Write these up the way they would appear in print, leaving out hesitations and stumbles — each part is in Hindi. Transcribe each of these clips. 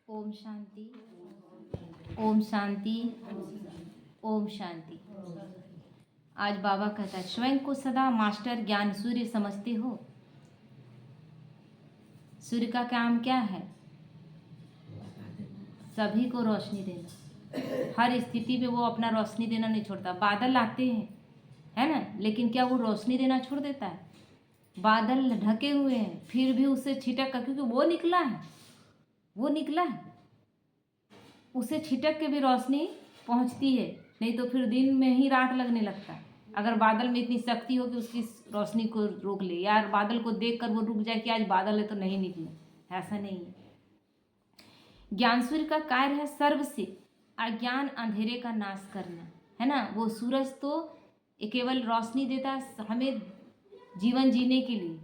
ओम शांति। ओम शांति। ओम शांति। आज बाबा कहता है, स्वयं को सदा मास्टर ज्ञान सूर्य समझते हो। सूर्य का काम क्या है? सभी को रोशनी देना। हर स्थिति में वो अपना रोशनी देना नहीं छोड़ता। बादल आते हैं, है ना, लेकिन क्या वो रोशनी देना छोड़ देता है? बादल ढके हुए हैं, फिर भी उससे छिटक कर, क्योंकि वो निकला है, उसे छिटक के भी रोशनी पहुंचती है। नहीं तो फिर दिन में ही रात लगने लगता है। अगर बादल में इतनी शक्ति हो कि उसकी रोशनी को रोक ले, यार बादल को देख कर वो रुक जाए कि आज बादल है तो नहीं निकले, ऐसा नहीं है। ज्ञान सूर्य का कार्य है सर्व से अज्ञान अंधेरे का नाश करना, है ना। वो सूरज तो केवल रोशनी देता है हमें जीवन जीने के लिए,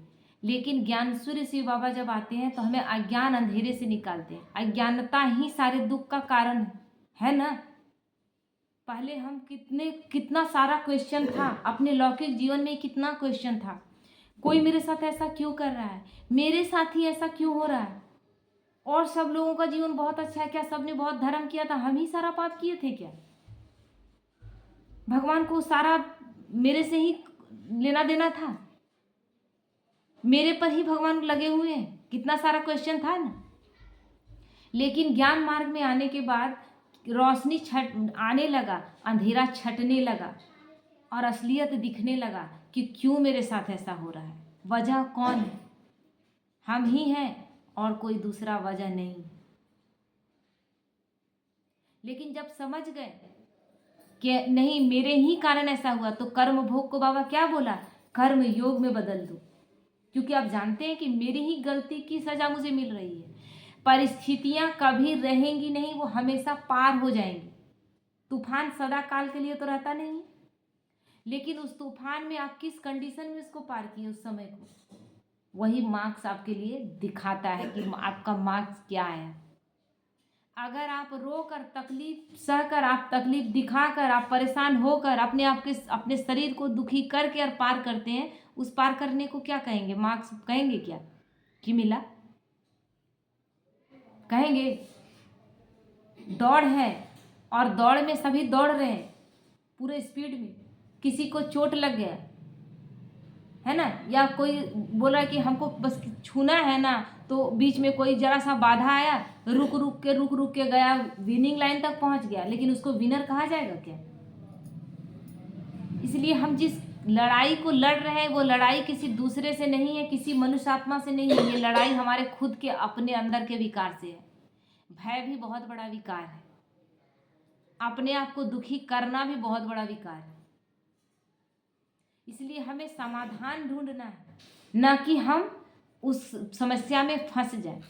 लेकिन ज्ञान सूर्य शिव बाबा जब आते हैं तो हमें अज्ञान अंधेरे से निकालते हैं। अज्ञानता ही सारे दुख का कारण है ना। पहले हम कितना सारा क्वेश्चन था अपने लौकिक जीवन में, कितना क्वेश्चन था। कोई मेरे साथ ऐसा क्यों कर रहा है, मेरे साथ ही ऐसा क्यों हो रहा है, और सब लोगों का जीवन बहुत अच्छा है, क्या सबने बहुत धर्म किया था, हम ही सारा पाप किए थे क्या? भगवान को सारा मेरे से ही लेना देना था, मेरे पर ही भगवान लगे हुए हैं, कितना सारा क्वेश्चन था ना। लेकिन ज्ञान मार्ग में आने के बाद रोशनी आने लगा, अंधेरा छटने लगा और असलियत दिखने लगा कि क्यों मेरे साथ ऐसा हो रहा है। वजह कौन है? हम ही हैं और कोई दूसरा वजह नहीं। लेकिन जब समझ गए कि नहीं मेरे ही कारण ऐसा हुआ, तो कर्म भोग को बाबा क्या बोला? कर्म योग में बदल दो। क्योंकि आप जानते हैं कि मेरी ही गलती की सजा मुझे मिल रही है। परिस्थितियां कभी रहेंगी नहीं, वो हमेशा पार हो जाएंगी। तूफान सदा काल के लिए तो रहता नहीं, लेकिन उस तूफान में आप किस कंडीशन में उसको पार किए, उस समय को, वही मार्क्स आपके लिए दिखाता है कि आपका मार्क्स क्या है। अगर आप रोकर, तकलीफ सहकर, आप तकलीफ दिखाकर, आप परेशान होकर अपने शरीर को दुखी करके और पार करते हैं, उस पार करने को क्या कहेंगे? मार्क्स कहेंगे क्या कि मिला? कहेंगे? दौड़ है और दौड़ में सभी दौड़ रहे हैं पूरे स्पीड में, किसी को चोट लग गया है ना, या कोई बोला कि हमको बस छूना है ना, तो बीच में कोई जरा सा बाधा आया, रुक रुक के गया, विनिंग लाइन तक पहुंच गया, लेकिन उसको विनर कहा जाएगा क्या? इसलिए हम जिस लड़ाई को लड़ रहे हैं वो लड़ाई किसी दूसरे से नहीं है, किसी मनुष्य आत्मा से नहीं है। ये लड़ाई हमारे खुद के अपने अंदर के विकार से है। भय भी बहुत बड़ा विकार है, अपने आप को दुखी करना भी बहुत बड़ा विकार है। इसलिए हमें समाधान ढूंढना है, न कि हम उस समस्या में फंस जाए।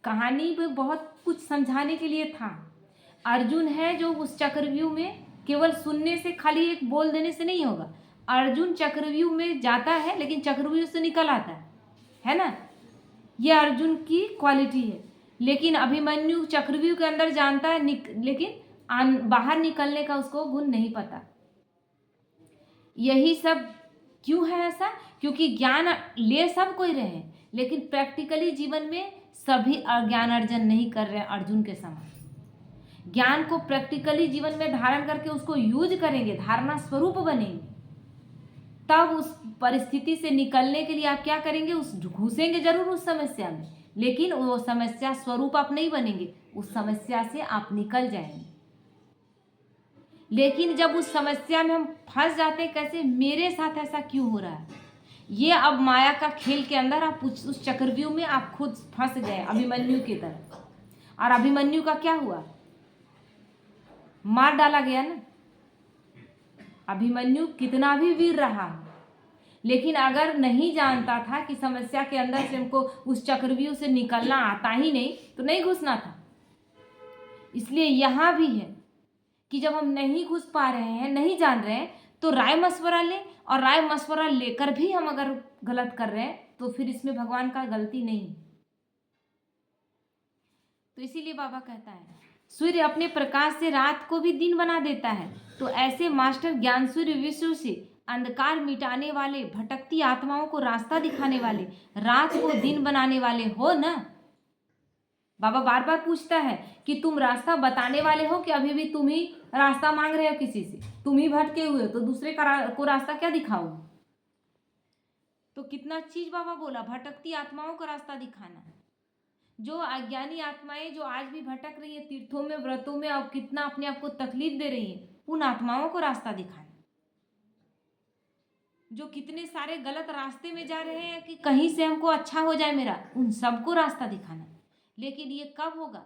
कहानी में बहुत कुछ समझाने के लिए था। अर्जुन है जो उस चक्रव्यूह में केवल सुनने से, खाली एक बोल देने से नहीं होगा। अर्जुन चक्रव्यूह में जाता है लेकिन चक्रव्यूह से निकल आता है ना। यह अर्जुन की क्वालिटी है। लेकिन अभिमन्यु चक्रव्यूह के अंदर जानता है, लेकिन बाहर निकलने का उसको गुण नहीं पता। यही सब क्यों है ऐसा? क्योंकि ज्ञान ले सब कोई रहे, लेकिन प्रैक्टिकली जीवन में सभी ज्ञान अर्जन नहीं कर रहे अर्जुन के समान। ज्ञान को प्रैक्टिकली जीवन में धारण करके उसको यूज करेंगे, धारणा स्वरूप बनेंगे, तब उस परिस्थिति से निकलने के लिए आप क्या करेंगे? घुसेंगे जरूर उस समस्या में, लेकिन वो समस्या स्वरूप आप नहीं बनेंगे, उस समस्या से आप निकल जाएंगे। लेकिन जब उस समस्या में हम फंस जाते हैं, कैसे मेरे साथ ऐसा क्यों हो रहा है, ये अब माया का खेल के अंदर आप उस चक्रव्यूह में आप खुद फंस गए अभिमन्यु की तरह। और अभिमन्यु का क्या हुआ? मार डाला गया ना। अभिमन्यु कितना भी वीर रहा, लेकिन अगर नहीं जानता था कि समस्या के अंदर से हमको उस चक्रव्यूह से निकलना आता ही नहीं, तो नहीं घुसना था। इसलिए यहां भी है कि जब हम नहीं घुस पा रहे हैं, नहीं जान रहे हैं, तो राय मशवरा लें, और राय मशवरा लेकर भी हम अगर गलत कर रहे हैं तो फिर इसमें भगवान का गलती नहीं। तो इसीलिए बाबा कहता है, सूर्य अपने प्रकाश से रात को भी दिन बना देता है, तो ऐसे मास्टर ज्ञान सूर्य विश्व से अंधकार मिटाने वाले, भटकती आत्माओं को रास्ता दिखाने वाले, रात को दिन बनाने वाले हो ना। बाबा बार बार पूछता है कि तुम रास्ता बताने वाले हो कि अभी भी तुम ही रास्ता मांग रहे हो किसी से, तुम ही भटके हुए हो, तो दूसरे को रास्ता क्या दिखाओगे। तो कितना चीज बाबा बोला, भटकती आत्माओं का रास्ता दिखाना। जो अज्ञानी आत्माएं जो आज भी भटक रही है तीर्थों में, व्रतों में, और कितना अपने आप को तकलीफ दे रही है, उन आत्माओं को रास्ता दिखाना। जो कितने सारे गलत रास्ते में जा रहे हैं कि कहीं से हमको अच्छा हो जाए मेरा, उन सबको रास्ता दिखाना। लेकिन ये कब होगा,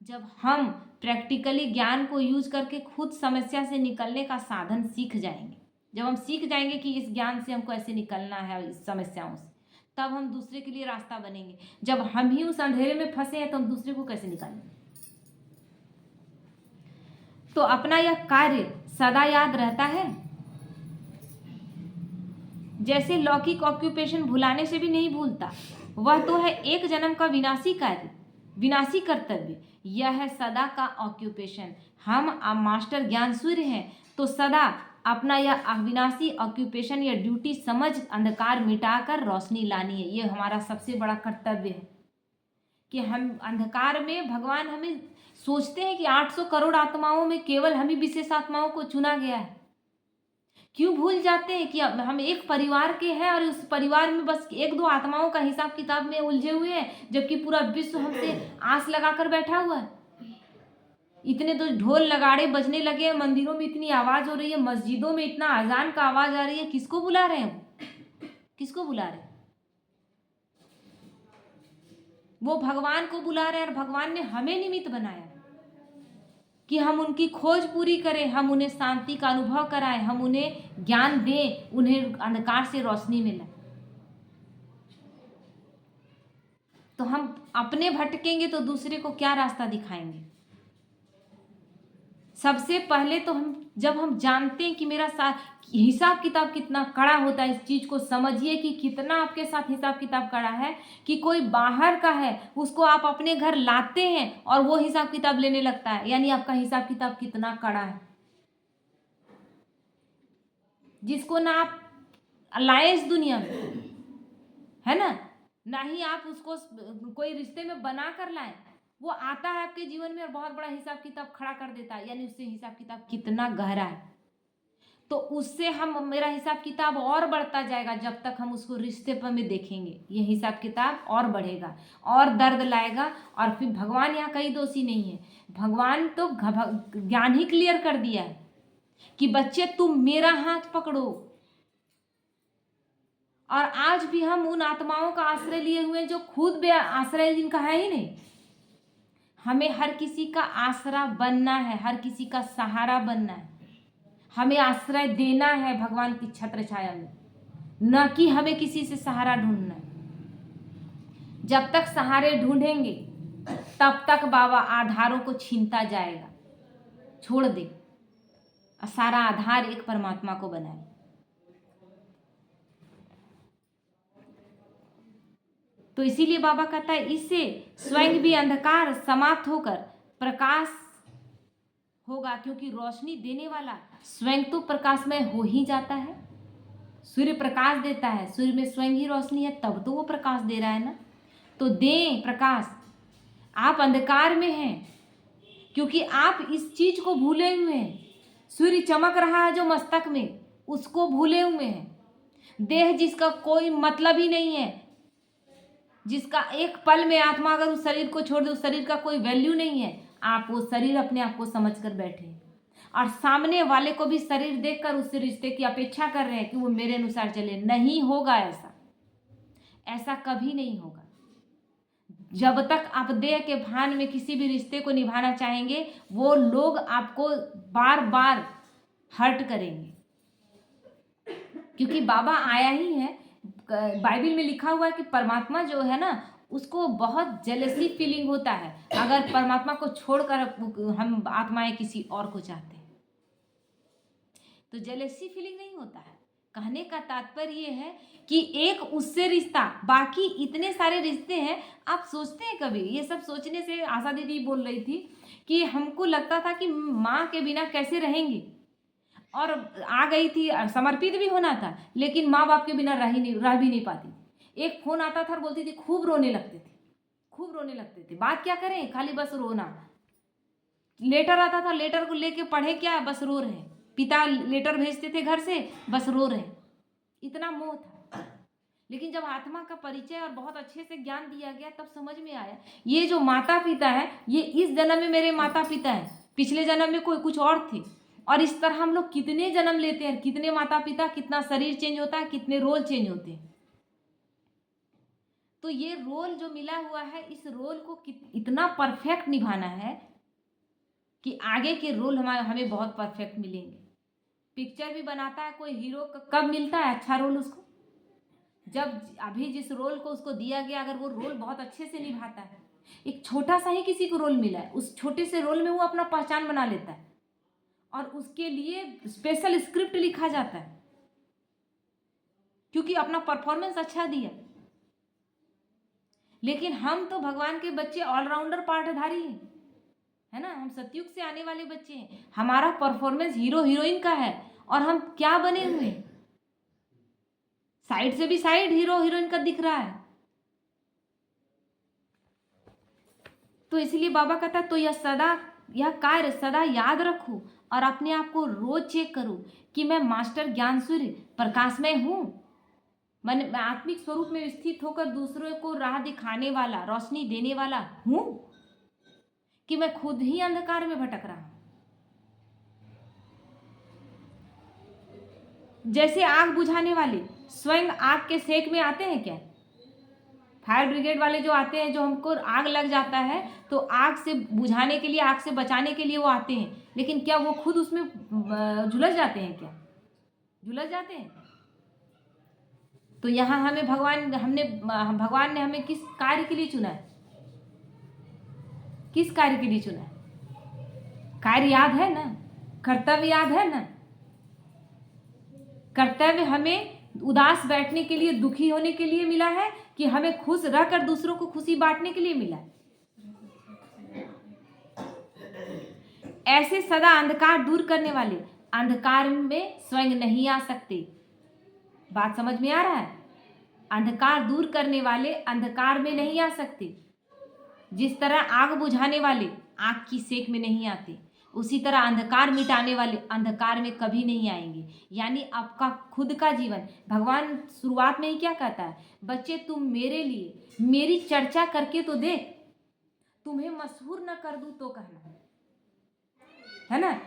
जब हम प्रैक्टिकली ज्ञान को यूज करके खुद समस्या से निकलने का साधन सीख जाएंगे। जब हम सीख जाएंगे कि इस ज्ञान से हमको ऐसे निकलना है इस समस्याओं से, तब हम दूसरे के लिए रास्ता बनेंगे। जब हम ही उस अंधेरे में फंसे हैं तो हम दूसरे को कैसे निकालेंगे। तो अपना यह कार्य सदा याद रहता है। जैसे लौकिक ऑक्यूपेशन भुलाने से भी नहीं भूलता, वह तो है एक जन्म का विनाशी कार्य, विनाशी कर्तव्य। यह है सदा का ऑक्यूपेशन। हम मास्टर ज्ञान सूर्य हैं, तो सदा अपना यह अविनाशी ऑक्यूपेशन या ड्यूटी समझ अंधकार मिटाकर रोशनी लानी है। ये हमारा सबसे बड़ा कर्तव्य है कि हम अंधकार में, भगवान हमें सोचते हैं कि 800 करोड़ आत्माओं में केवल हम ही विशेष आत्माओं को चुना गया है। क्यों भूल जाते हैं कि हम एक परिवार के हैं और उस परिवार में बस एक दो आत्माओं का हिसाब किताब में उलझे हुए हैं, जबकि पूरा विश्व हमसे आस लगाकर बैठा हुआ है। इतने तो ढोल नगाड़े बजने लगे हैं, मंदिरों में इतनी आवाज हो रही है, मस्जिदों में इतना अजान का आवाज आ रही है, किसको बुला रहे हैं, किसको बुला रहे हैं। वो भगवान को बुला रहे हैं, और भगवान ने हमें निमित्त बनाया कि हम उनकी खोज पूरी करें, हम उन्हें शांति का अनुभव कराएं, हम उन्हें ज्ञान दें, उन्हें अंधकार से रोशनी मिले। तो हम अपने भटकेंगे तो दूसरे को क्या रास्ता दिखाएंगे। सबसे पहले तो जब हम जानते हैं कि मेरा हिसाब किताब कितना कड़ा होता है, इस चीज को समझिए कि कितना आपके साथ हिसाब किताब कड़ा है, कि कोई बाहर का है उसको आप अपने घर लाते हैं और वो हिसाब किताब लेने लगता है, यानी आपका हिसाब किताब कितना कड़ा है। जिसको ना आप लाए इस दुनिया में, है ना ही आप उसको कोई रिश्ते में बना कर लाए, वो आता है आपके जीवन में और बहुत बड़ा हिसाब किताब खड़ा कर देता है, यानी उससे हिसाब किताब कितना गहरा है। तो उससे मेरा हिसाब किताब और बढ़ता जाएगा जब तक हम उसको रिश्ते पर में देखेंगे। ये हिसाब किताब और बढ़ेगा और दर्द लाएगा। और फिर भगवान यहाँ कहीं दोषी नहीं है, भगवान तो ज्ञान ही क्लियर कर दिया है कि बच्चे तुम मेरा हाथ पकड़ो। और आज भी हम उन आत्माओं का आश्रय लिए हुए जो खुद आश्रय जिनका है ही नहीं। हमें हर किसी का आसरा बनना है, हर किसी का सहारा बनना है, हमें आश्रय देना है भगवान की छत्र छाया में, न कि हमें किसी से सहारा ढूंढना है। जब तक सहारे ढूंढेंगे तब तक बाबा आधारों को छीनता जाएगा। छोड़ दे, सारा आधार एक परमात्मा को बनाए। तो इसीलिए बाबा कहता है इससे स्वयं भी अंधकार समाप्त होकर प्रकाश होगा, क्योंकि रोशनी देने वाला स्वयं तो प्रकाशमय हो ही जाता है। सूर्य प्रकाश देता है, सूर्य में स्वयं ही रोशनी है, तब तो वो प्रकाश दे रहा है ना। तो दें प्रकाश। आप अंधकार में हैं क्योंकि आप इस चीज को भूले हुए हैं। सूर्य चमक रहा है जो मस्तक में, उसको भूले हुए हैं। देह जिसका कोई मतलब ही नहीं है, जिसका एक पल में आत्मा अगर उस शरीर को छोड़ दे, उस शरीर का कोई वैल्यू नहीं है, आप वो शरीर अपने आप को समझ कर बैठे और सामने वाले को भी शरीर देखकर उससे रिश्ते की अपेक्षा कर रहे हैं कि वो मेरे अनुसार चले। नहीं होगा ऐसा, ऐसा कभी नहीं होगा। जब तक आप देह के भान में किसी भी रिश्ते को निभाना चाहेंगे, वो लोग आपको बार बार हर्ट करेंगे, क्योंकि बाबा आया ही है। बाइबल में लिखा हुआ है कि परमात्मा जो है ना, उसको बहुत जेलसी फीलिंग होता है अगर परमात्मा को छोड़कर हम आत्माएं किसी और को चाहते हैं, तो जेलसी फीलिंग नहीं होता है। कहने का तात्पर्य ये है कि एक उससे रिश्ता, बाकी इतने सारे रिश्ते हैं। आप सोचते हैं कभी, ये सब सोचने से आशा दीदी बोल रही थी कि हमको लगता था कि माँ के बिना कैसे रहेंगे, और आ गई थी, समर्पित भी होना था, लेकिन माँ बाप के बिना रह भी नहीं पाती। एक फोन आता था और बोलती थी, खूब रोने लगती थी, खूब रोने लगते थे। बात क्या करें, खाली बस रोना। लेटर आता था, लेटर को लेके पढ़े क्या, बस रो रहे। पिता लेटर भेजते थे घर से, बस रो रहे। इतना मोह था। लेकिन जब आत्मा का परिचय और बहुत अच्छे से ज्ञान दिया गया तब समझ में आया ये जो माता पिता है ये इस जन्म में मेरे माता पिता हैं, पिछले जन्म में कोई कुछ और थे। और इस तरह हम लोग कितने जन्म लेते हैं, कितने माता पिता, कितना शरीर चेंज होता है, कितने रोल चेंज होते हैं। तो ये रोल जो मिला हुआ है, इस रोल को इतना परफेक्ट निभाना है कि आगे के रोल हमें बहुत परफेक्ट मिलेंगे। पिक्चर भी बनाता है कोई हीरो, कब मिलता है अच्छा रोल उसको, जब अभी जिस रोल को उसको दिया गया अगर वो रोल बहुत अच्छे से निभाता है। एक छोटा सा ही किसी को रोल मिला है, उस छोटे से रोल में वो अपना पहचान बना लेता है और उसके लिए स्पेशल स्क्रिप्ट लिखा जाता है क्योंकि अपना परफॉर्मेंस अच्छा दिया। लेकिन हम तो भगवान के बच्चे ऑलराउंडर पार्टधारी हैं, है ना। हम सतयुग से आने वाले बच्चे हैं, हमारा परफॉर्मेंस हीरो हीरोइन का है और हम क्या बने हुए हैं, साइड से भी साइड हीरो हीरोइन का दिख रहा है। तो इसलिए बाबा कहता है तो यह कार्य सदा याद रखो और अपने आप को रोज चेक करो कि मैं मास्टर ज्ञान सूर्य प्रकाशमय हूं, मैं आत्मिक स्वरूप में स्थित होकर दूसरों को राह दिखाने वाला, रोशनी देने वाला हूं, कि मैं खुद ही अंधकार में भटक रहा हूं। जैसे आग बुझाने वाले स्वयं आग के सेक में आते हैं क्या, फायर ब्रिगेड वाले जो आते हैं, जो हमको आग लग जाता है तो आग से बुझाने के लिए, आग से बचाने के लिए वो आते हैं, लेकिन क्या वो खुद उसमें झुलस जाते हैं क्या, झुलस जाते हैं। तो यहाँ हमें भगवान ने हमें किस कार्य के लिए चुना है, किस कार्य के लिए चुना है, कार्य याद है ना, कर्तव्य याद है ना। कर्तव्य हमें उदास बैठने के लिए, दुखी होने के लिए मिला है कि हमें खुश रहकर दूसरों को खुशी बांटने के लिए मिला है। ऐसे सदा अंधकार दूर करने वाले अंधकार में स्वयं नहीं आ सकते। बात समझ में आ रहा है, अंधकार दूर करने वाले अंधकार में नहीं आ सकते। जिस तरह आग बुझाने वाले आग की सेक में नहीं आते, उसी तरह अंधकार मिटाने वाले अंधकार में कभी नहीं आएंगे। यानी आपका खुद का जीवन, भगवान शुरुआत में ही क्या कहता है, बच्चे तुम मेरे लिए मेरी चर्चा करके तो देख, तुम्हें मशहूर न कर दूं तो कहना, है ना।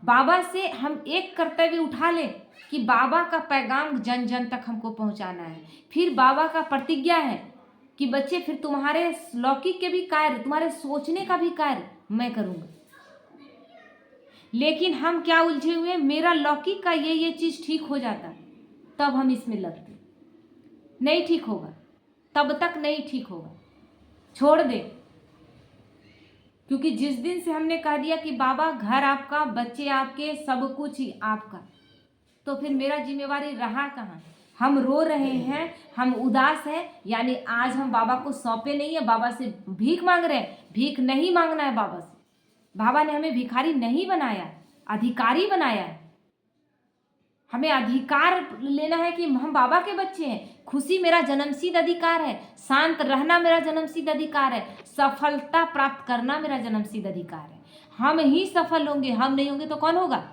बाबा से हम एक कर्तव्य उठा ले कि बाबा का पैगाम जन जन तक हमको पहुंचाना है। फिर बाबा का प्रतिज्ञा है कि बच्चे फिर तुम्हारे लौकिक के भी कार्य, तुम्हारे सोचने का भी कार्य मैं करूंगा। लेकिन हम क्या उलझे हुए, मेरा लौकिक का ये चीज ठीक हो जाता तब हम इसमें लगते, नहीं ठीक होगा तब तक नहीं ठीक होगा, छोड़ दे। क्योंकि जिस दिन से हमने कह दिया कि बाबा घर आपका, बच्चे आपके, सब कुछ ही आपका, तो फिर मेरा जिम्मेवारी रहा कहाँ। हम रो रहे हैं, हम उदास हैं, यानी आज हम बाबा को सौंपे नहीं है, बाबा से भीख मांग रहे हैं। भीख नहीं मांगना है बाबा से, बाबा ने हमें भिखारी नहीं बनाया, अधिकारी बनाया है। हमें अधिकार लेना है कि हम बाबा के बच्चे हैं, खुशी मेरा जन्मसिद्ध अधिकार है, शांत रहना मेरा जन्मसिद्ध अधिकार है, सफलता प्राप्त करना मेरा जन्मसिद्ध अधिकार है। हम ही सफल होंगे, हम नहीं होंगे तो कौन होगा।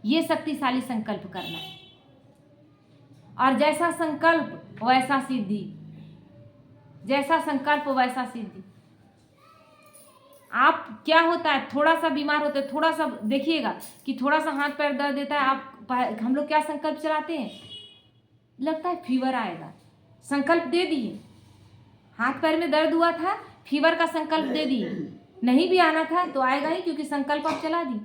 ये शक्तिशाली संकल्प करना है, और जैसा संकल्प वैसा सिद्धि, जैसा संकल्प वैसा सिद्धि। आप क्या होता है, थोड़ा सा बीमार होते हैं, थोड़ा सा देखिएगा कि थोड़ा सा हाथ पैर दर्द देता है, हम लोग क्या संकल्प चलाते हैं, लगता है फीवर आएगा, संकल्प दे दिए। हाथ पैर में दर्द हुआ था, फीवर का संकल्प दे दिए, नहीं भी आना था तो आएगा ही, क्योंकि संकल्प आप चला दी।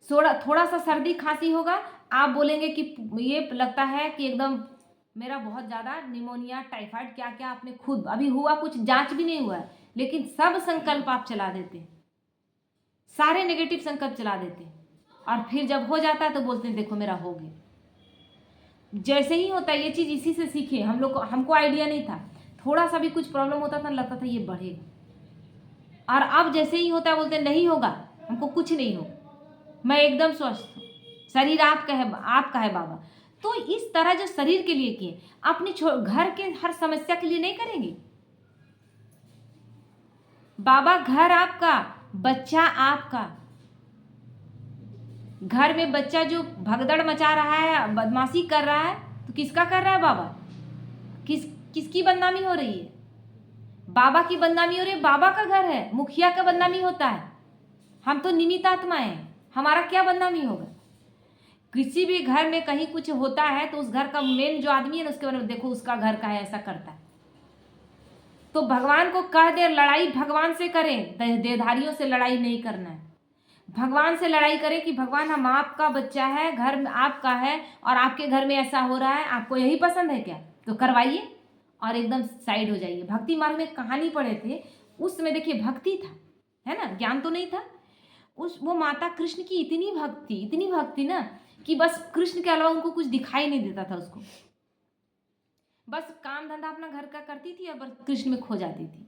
थोड़ा सा सर्दी खांसी होगा, आप बोलेंगे कि ये लगता है कि एकदम मेरा बहुत ज़्यादा निमोनिया, टाइफाइड, क्या क्या आपने खुद, अभी हुआ कुछ जांच भी नहीं हुआ है, लेकिन सब संकल्प आप चला देते हैं, सारे नेगेटिव संकल्प चला देते हैं, और फिर जब हो जाता है तो बोलते हैं देखो मेरा हो गया। जैसे ही होता है ये चीज़, इसी से सीखे हम लोग, हमको आइडिया नहीं था, थोड़ा सा भी कुछ प्रॉब्लम होता था लगता था ये बढ़ेगा, और अब जैसे ही होता है बोलते हैं नहीं होगा, हमको कुछ नहीं होगा, मैं एकदम स्वस्थ हूँ, शरीर आपका है, आपका है बाबा। तो इस तरह जो शरीर के लिए किए, अपने घर के हर समस्या के लिए नहीं करेंगे। बाबा घर आपका, बच्चा आपका। घर में बच्चा जो भगदड़ मचा रहा है, बदमाशी कर रहा है, तो किसका कर रहा है बाबा? किसकी बदनामी हो रही है? बाबा की बदनामी हो रही है। बाबा का घर है, मुखिया का बदनामी होता है। हम तो निमित्त आत्माएं हैं, हमारा क्या बदनामी होगा? किसी भी घर में कहीं कुछ होता है तो उस घर का मेन जो आदमी है ना, उसके बारे में देखो, उसका घर का है, ऐसा करता है। तो भगवान को कह दे, लड़ाई भगवान से करें, देहधारियों से लड़ाई नहीं करना है। भगवान से लड़ाई करें कि भगवान हम आपका बच्चा है, घर में आपका है और आपके घर में ऐसा हो रहा है, आपको यही पसंद है क्या? तो करवाइए और एकदम साइड हो जाइए। भक्ति मार्ग में कहानी पढ़े थे, उस समय देखिए भक्ति था, है ना, ज्ञान तो नहीं था। वो माता कृष्ण की इतनी भक्ति ना कि बस कृष्ण के अलावा उनको कुछ दिखाई नहीं देता था उसको। बस काम धंधा अपना घर का करती थी और बस कृष्ण में खो जाती थी।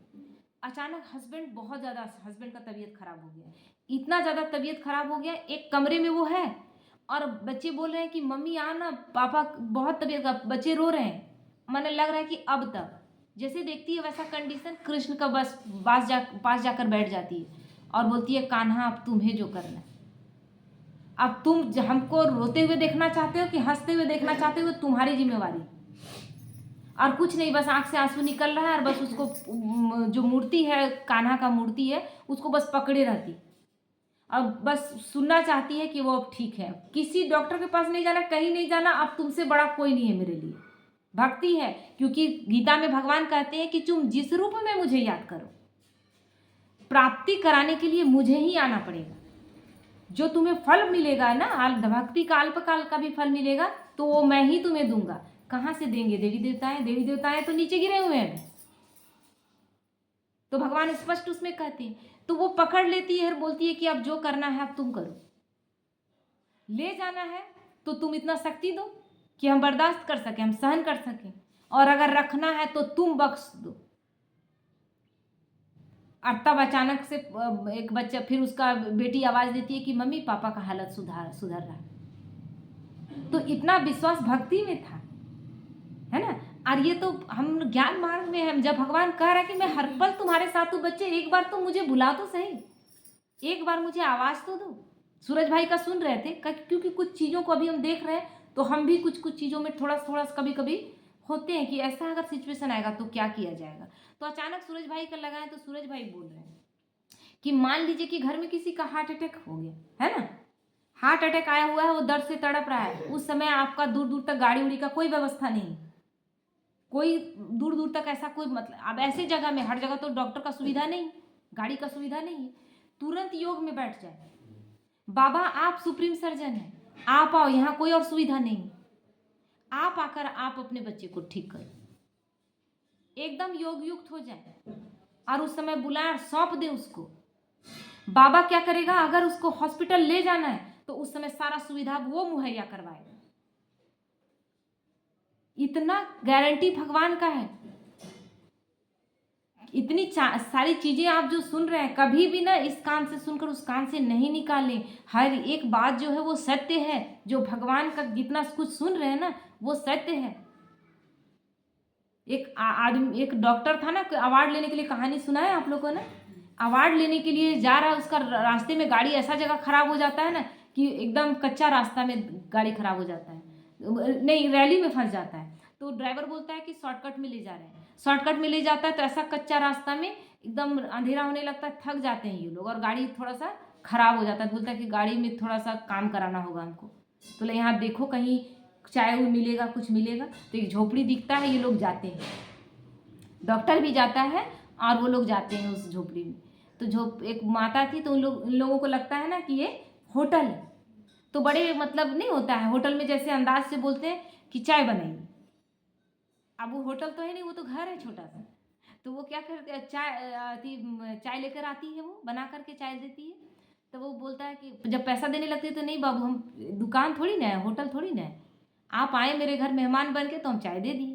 अचानक हस्बैंड का तबीयत खराब हो गया, इतना ज़्यादा तबीयत खराब हो गया, एक कमरे में वो है और बच्चे बोल रहे हैं कि मम्मी आ ना, पापा बहुत तबीयत का, बच्चे रो रहे हैं। मैंने लग रहा है कि अब तक जैसे देखती है वैसा कंडीशन, कृष्ण का बस पास जाकर बैठ जाती है और बोलती है, कान्हा अब तुम्हें जो करना है, अब तुम हमको रोते हुए देखना चाहते हो कि हंसते हुए देखना चाहते हो, तुम्हारी जिम्मेवारी। और कुछ नहीं, बस आंख से आंसू निकल रहा है और बस उसको जो मूर्ति है, कान्हा का मूर्ति है, उसको बस पकड़े रहती, अब बस सुनना चाहती है कि वो अब ठीक है। किसी डॉक्टर के पास नहीं जाना, कहीं नहीं जाना, अब तुमसे बड़ा कोई नहीं है मेरे लिए। भक्ति है, क्योंकि गीता में भगवान कहते हैं कि तुम जिस रूप में मुझे याद करो, प्राप्ति कराने के लिए मुझे ही आना पड़ेगा। जो तुम्हें फल मिलेगा ना, भक्ति का अल्पकाल का भी फल मिलेगा, तो वो मैं ही तुम्हें दूंगा। कहाँ से देंगे? देवी देवताएं तो नीचे गिरे हुए हैं। तो भगवान स्पष्ट उसमें कहते हैं, तो वो पकड़ लेती है और बोलती है कि अब जो करना है अब तुम करो, ले जाना है तो तुम इतना शक्ति दो कि हम बर्दाश्त कर सकें, हम सहन कर सकें, और अगर रखना है तो तुम बख्श दो। और तब अचानक से एक बच्चा, फिर उसका बेटी आवाज देती है कि मम्मी पापा का हालत सुधर रहा है। तो इतना विश्वास भक्ति में था, है ना। और ये तो हम ज्ञान मार्ग में हम, जब भगवान कह रहा है कि मैं हर पल तुम्हारे साथ हूँ, बच्चे एक बार तो मुझे बुला तो सही, एक बार मुझे आवाज तो दो। सूरज भाई का सुन रहे थे, क्योंकि कुछ चीज़ों को अभी हम देख रहे हैं, तो हम भी कुछ चीज़ों में थोड़ा कभी कभी होते हैं कि ऐसा अगर सिचुएशन आएगा तो क्या किया जाएगा। तो अचानक सूरज भाई का लगाए, तो सूरज भाई बोल रहे हैं कि मान लीजिए कि घर में किसी का हार्ट अटैक हो गया, है ना, हार्ट अटैक आया हुआ है, वो दर्द से तड़प रहा है, उस समय आपका दूर दूर तक गाड़ी उड़ी का कोई व्यवस्था नहीं, कोई दूर दूर तक ऐसा कोई, मतलब अब ऐसी जगह में, हर जगह तो डॉक्टर का सुविधा नहीं, गाड़ी का सुविधा नहीं है, तुरंत योग में बैठ जाए, बाबा आप सुप्रीम सर्जन हैं, आप आओ, यहाँ कोई और सुविधा नहीं, आप आकर आप अपने बच्चे को ठीक करो, एकदम योग युक्त हो जाए, और उस समय बुलाए और सौंप दे उसको। बाबा क्या करेगा? अगर उसको हॉस्पिटल ले जाना है तो उस समय सारा सुविधा वो मुहैया करवाएगा। इतना गारंटी भगवान का है। इतनी सारी चीजें आप जो सुन रहे हैं, कभी भी ना इस कान से सुनकर उस कान से नहीं निकालें। हर एक बात जो है वो सत्य है, जो भगवान का जितना कुछ सुन रहे हैं ना वो सत्य है। एक आदमी, एक डॉक्टर था ना, अवार्ड लेने के लिए, कहानी सुना है आप लोगों ने? अवार्ड लेने के लिए जा रहा है, उसका रास्ते में गाड़ी ऐसा जगह खराब हो जाता है ना कि एकदम कच्चा रास्ता में गाड़ी खराब हो जाता है, नहीं रैली में फंस जाता है। तो ड्राइवर बोलता है कि शॉर्टकट में ले जा रहे हैं, शॉर्टकट में ले जाता है, तो ऐसा कच्चा रास्ता में एकदम अंधेरा होने लगता है, थक जाते हैं ये लोग, और गाड़ी थोड़ा सा खराब हो जाता है। बोलता है कि गाड़ी में थोड़ा सा काम कराना होगा हमको। बोले यहाँ देखो कहीं चाय मिलेगा, कुछ मिलेगा। तो एक झोपड़ी दिखता है, ये लोग जाते हैं, डॉक्टर भी जाता है और वो लोग जाते हैं उस झोपड़ी में। तो एक माता थी, तो उन लोगों को लगता है ना कि ये होटल है, तो बड़े मतलब नहीं होता है होटल में, जैसे अंदाज से बोलते हैं कि चाय बनाइए। अब वो होटल तो है नहीं, वो तो घर है छोटा सा। तो वो क्या करते हैं, चाय लेकर आती है, वो बना करके चाय देती है। तो वो बोलता है कि जब पैसा देने लगती है तो, नहीं बाबू हम दुकान थोड़ी ना है, होटल थोड़ी ना है, आप आए मेरे घर मेहमान बन के तो हम चाय दे दिए।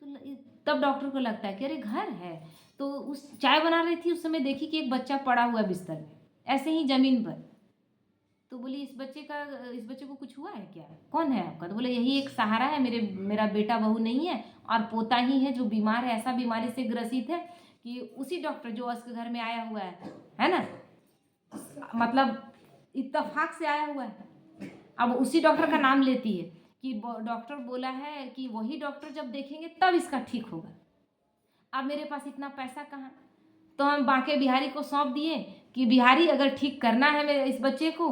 तो तब डॉक्टर को लगता है कि अरे घर है। तो उस चाय बना रही थी, उस समय देखी कि एक बच्चा पड़ा हुआ है बिस्तर में, ऐसे ही जमीन पर। तो बोली इस बच्चे को कुछ हुआ है क्या, कौन है आपका? तो बोले यही एक सहारा है, मेरा बेटा बहू नहीं है और पोता ही है जो बीमार है, ऐसा बीमारी से ग्रसित है कि उसी डॉक्टर जो उसके घर में आया हुआ है ना, मतलब इत्तेफाक से आया हुआ है, अब उसी डॉक्टर का नाम लेती है कि डॉक्टर बोला है कि वही डॉक्टर जब देखेंगे तब इसका ठीक होगा। अब मेरे पास इतना पैसा कहाँ, तो हम बांके बिहारी को सौंप दिए कि बिहारी अगर ठीक करना है मेरे इस बच्चे को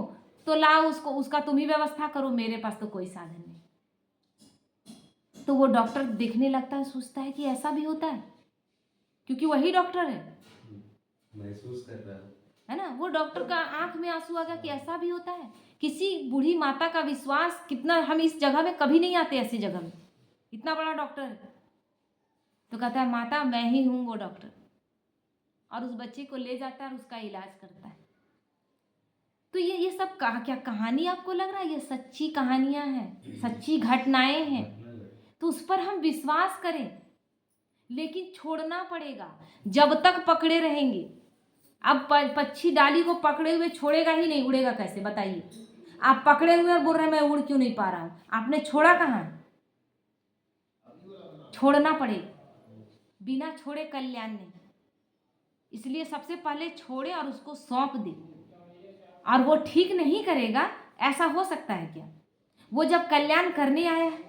तो लाओ उसको, उसका तुम ही व्यवस्था करो, मेरे पास तो कोई साधन नहीं। तो वो डॉक्टर देखने लगता है, सोचता है कि ऐसा भी होता है, क्योंकि वही डॉक्टर है, महसूस कर रहा है ना। वो डॉक्टर का आंख में आंसू आ गया कि ऐसा भी होता है। किसी बूढ़ी माता का विश्वास कितना, हम इस जगह में कभी नहीं आते, ऐसी जगह में इतना बड़ा डॉक्टर है। तो कहता है माता मैं ही हूँ वो डॉक्टर, और उस बच्चे को ले जाता है और उसका इलाज करता है। तो ये सब क्या कहानी आपको लग रहा है? ये सच्ची कहानियां हैं, सच्ची घटनाएं हैं, तो उस पर हम विश्वास करें, लेकिन छोड़ना पड़ेगा। जब तक पकड़े रहेंगे, अब पक्षी डाली को पकड़े हुए छोड़ेगा ही नहीं, उड़ेगा कैसे बताइए? आप पकड़े हुए और बोल रहे हैं मैं उड़ क्यों नहीं पा रहा हूं, आपने छोड़ा कहाँ? छोड़ना पड़ेगा, बिना छोड़े कल्याण नहीं। इसलिए सबसे पहले छोड़े और उसको सौंप दे। और वो ठीक नहीं करेगा, ऐसा हो सकता है क्या? वो जब कल्याण करने आया है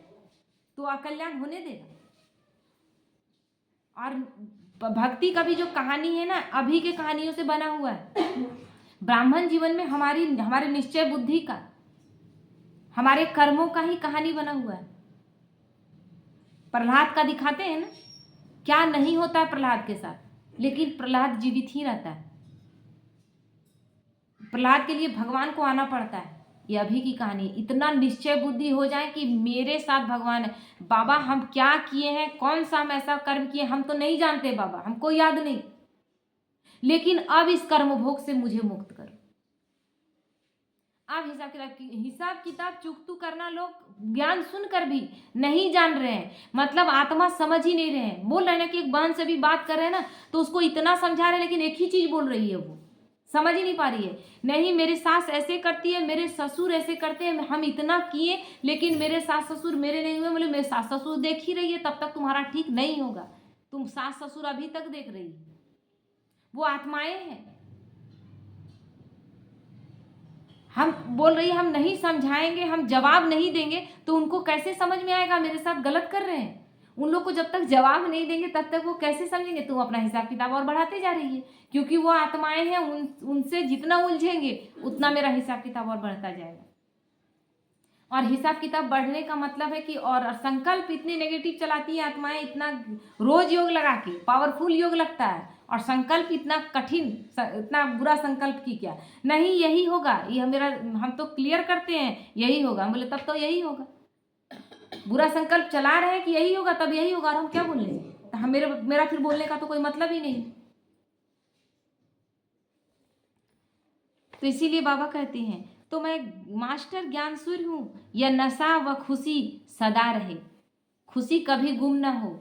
तो अकल्याण होने देगा। और भक्ति का भी जो कहानी है ना, अभी के कहानियों से बना हुआ है। ब्राह्मण जीवन में हमारे निश्चय बुद्धि का, हमारे कर्मों का ही कहानी बना हुआ है। प्रहलाद का दिखाते हैं ना, क्या नहीं होता है प्रहलाद के साथ, लेकिन प्रहलाद जीवित ही रहता है। प्रहलाद के लिए भगवान को आना पड़ता है। ये अभी की कहानी। इतना निश्चय बुद्धि हो जाए कि मेरे साथ भगवान है। बाबा हम क्या किए हैं, कौन सा हम ऐसा कर्म किए, हम तो नहीं जानते बाबा, हमको याद नहीं, लेकिन अब इस कर्म भोग से मुझे मुक्त करो। अब हिसाब किताब चुकतू करना लोग ज्ञान सुनकर भी नहीं जान रहे हैं, मतलब आत्मा समझ ही नहीं रहे हैं। बोल रहे हैं ना कि एक बहन से भी बात कर रहे हैं ना, तो उसको इतना समझा रहे हैं, लेकिन एक ही चीज बोल रही है, वो समझ ही नहीं पा रही है। नहीं मेरे सास ऐसे करती है, मेरे ससुर ऐसे करते हैं, हम इतना किए लेकिन मेरे सास ससुर मेरे नहीं हुए। बोले मेरे सास ससुर देख ही रही है, तब तक तुम्हारा ठीक नहीं होगा। तुम सास ससुर अभी तक देख रही है, वो आत्माएं हैं। हम बोल रही है हम नहीं समझाएंगे, हम जवाब नहीं देंगे, तो उनको कैसे समझ में आएगा मेरे साथ गलत कर रहे हैं? उन लोग को जब तक जवाब नहीं देंगे तब तक वो कैसे समझेंगे? तुम अपना हिसाब किताब और बढ़ाते जा रही है, क्योंकि वो आत्माएं हैं, उनसे जितना उलझेंगे उतना मेरा हिसाब किताब और बढ़ता जाएगा। और हिसाब किताब बढ़ने का मतलब है कि और संकल्प इतने नेगेटिव चलाती है आत्माएं, इतना रोज योग लगा के पावरफुल योग लगता है, और संकल्प इतना कठिन, इतना बुरा संकल्प की क्या नहीं यही होगा, ये मेरा, हम तो क्लियर करते हैं यही होगा। हम बोले तब तो यही होगा। बुरा संकल्प चला रहे हैं कि यही होगा, तब यही होगा, और हम क्या बोल रहे हैं? तो हम मेरा फिर बोलने का तो कोई मतलब ही नहीं। तो इसीलिए बाबा कहते हैं तो मैं मास्टर ज्ञानसूर्य हूं, यह नशा व खुशी सदा रहे, खुशी कभी गुम न हो।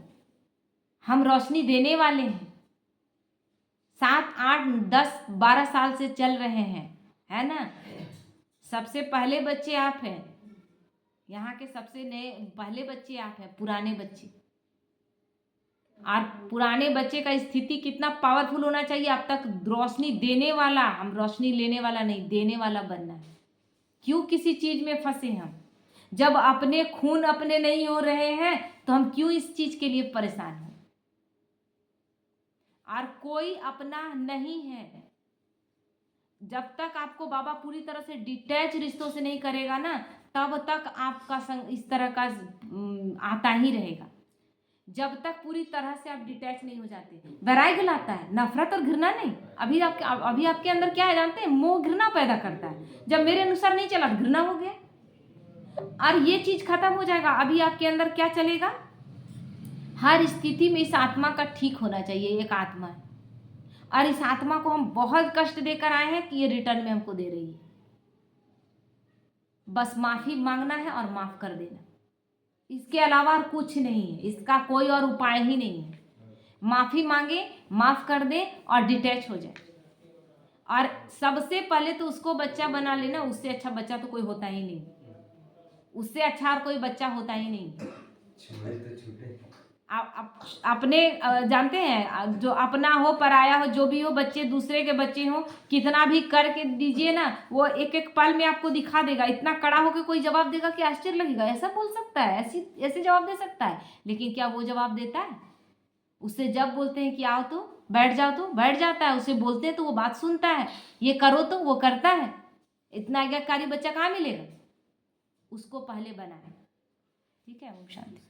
हम रोशनी देने वाले हैं, 7 8 10 12 साल से चल रहे हैं, है ना। सबसे पहले बच्चे आप हैं, यहाँ के सबसे नए पहले बच्चे आप हैं, पुराने बच्चे। और पुराने बच्चे का स्थिति कितना पावरफुल होना चाहिए, अब तक रोशनी देने वाला, हम रोशनी लेने वाला नहीं, देने वाला बनना है। क्यों किसी चीज में फंसे हम? जब अपने खून अपने नहीं हो रहे हैं तो हम क्यों इस चीज के लिए परेशान हैं? और कोई अपना नहीं है। जब तक आपको बाबा पूरी तरह से डिटैच रिश्तों से नहीं करेगा ना, तब तक आपका इस तरह का आता ही रहेगा। जब तक पूरी तरह से आप डिटैच नहीं हो जाते। वैराग्य लाता है, नफरत और घृणा नहीं। अभी आपके अंदर क्या है जानते हैं? मोह घृणा पैदा करता है। जब मेरे अनुसार नहीं चला, घृणा हो गया, और ये चीज खत्म हो जाएगा। अभी आपके अंदर क्या चलेगा? हर स्थिति में इस आत्मा का ठीक होना चाहिए। एक आत्मा है, और इस आत्मा को हम बहुत कष्ट देकर आए हैं कि ये रिटर्न में हमको दे रही है। बस माफी मांगना है और माफ कर देना, इसके अलावा और कुछ नहीं है। इसका कोई और उपाय ही नहीं है। माफी मांगे, माफ कर दे और डिटैच हो जाए। और सबसे पहले तो उसको बच्चा बना लेना, उससे अच्छा बच्चा तो कोई होता ही नहीं, उससे अच्छा और कोई बच्चा होता ही नहीं। छुए तो छूटे। अपने जानते हैं जो अपना हो पराया हो जो भी हो, बच्चे दूसरे के बच्चे हो, कितना भी करके दीजिए ना, वो एक एक पल में आपको दिखा देगा। इतना कड़ा होकर कोई जवाब देगा कि आश्चर्य लगेगा, ऐसा बोल सकता है, ऐसी ऐसे जवाब दे सकता है। लेकिन क्या वो जवाब देता है? उससे जब बोलते हैं कि आओ तो बैठ जाओ तो बैठ जाता है, उसे बोलते हैं तो वो बात सुनता है, ये करो तो वो करता है। इतना आज्ञाकारी बच्चा कहाँ मिलेगा? उसको पहले बनाए। ठीक है, ओम शांति।